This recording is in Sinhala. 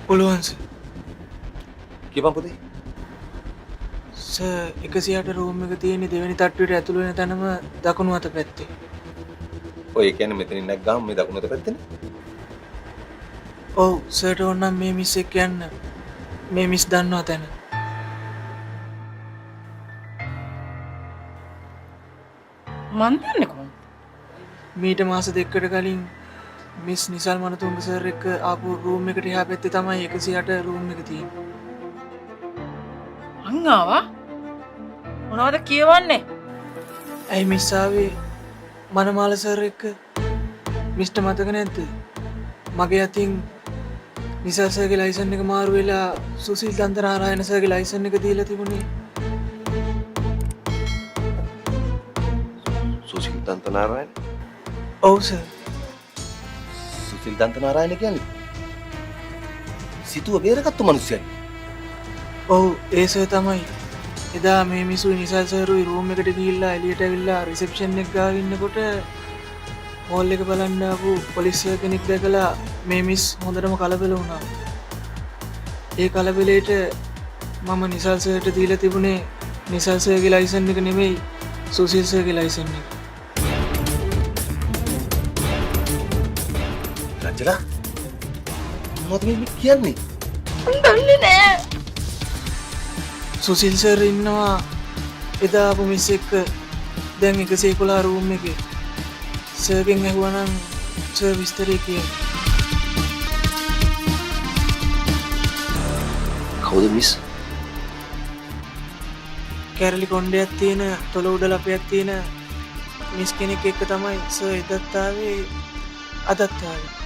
පුළුවන් සර්. කියපන් පුතේ. සර් 108 රූම් එක තියෙන්නේ දෙවෙනි තට්ටුවට ඇතුළු වෙන තැනම දකුණු අත පැත්තේ. ඔය කියන්නේ මෙතනින් නැග්ගාම මේ දකුණු අත පැත්තේනේ. ඔව් සර්ට ඕනනම් මේ මිස් එක්ක යන්න. මේ මිස් දන්නවා තැන. මන් දන්නේ කොහොමද? මීට මාස දෙකකට කලින් මිස් නිසල් මනතුංග සර් එක්ක ආපු රූම් එකට එහා පැත්තේ තමයි 108 රූම් එක තියෙන්නේ. අං ආවා? මොනවද කියවන්නේ? ඇයි මිස් ආවේ මනමාල සර් එක්ක? මිස්ට මතක නැද්ද? මගේ අතින් නිසල් සර්ගේ ලයිසන් එක මාරු වෙලා සුසිල් දන්තනාරායන සර්ගේ ලයිසන් එක දීලා තිබුණේ. සුසිල් දන්තනාරායන? ඔව් සර්. සුසිල් දන්තනාරායන කියන්නේ සිතුව බේරගත්තු මිනිස්සුයි. ඔව් ඒ සර් තමයි. එදා මේ මිසුයි නිසල් සර්ුයි රූම් එකට ගිහිල්ලා එළියට ඇවිල්ලා රිසෙප්ෂන් එක ගාව ඉන්නකොට හෝල් එක බලන්න ආපු පොලිසිය කෙනෙක් දැකලා මේ මිස් හොඳටම කලබල වුණා. ඒ කලබලේට මම නිසල් සර්ට දීලා තිබුණේ නිසල් සර්ගේ ලයිසන් එක නෙමෙයි සුසිල් සර්ගේ ලයිසන් එක. රංජලා මොකද මේ කියන්නේ? මන් දන්නේ නෑ. සුසිල් සර් ඉන්නවා එදා ආපු මිස් එක්ක දැන් 111 රූම් එකේ. සර්ගෙන් ඇහුවනම් සර් විස්තරේ කියයි. කවුද මිස්? කැරලි කොණ්ඩයක් තියෙන තොල උඩ ලපයක් තියෙන මිස් කෙනෙක් එක්ක තමයි සර් එදත් ආවේ අදත් ආවේ.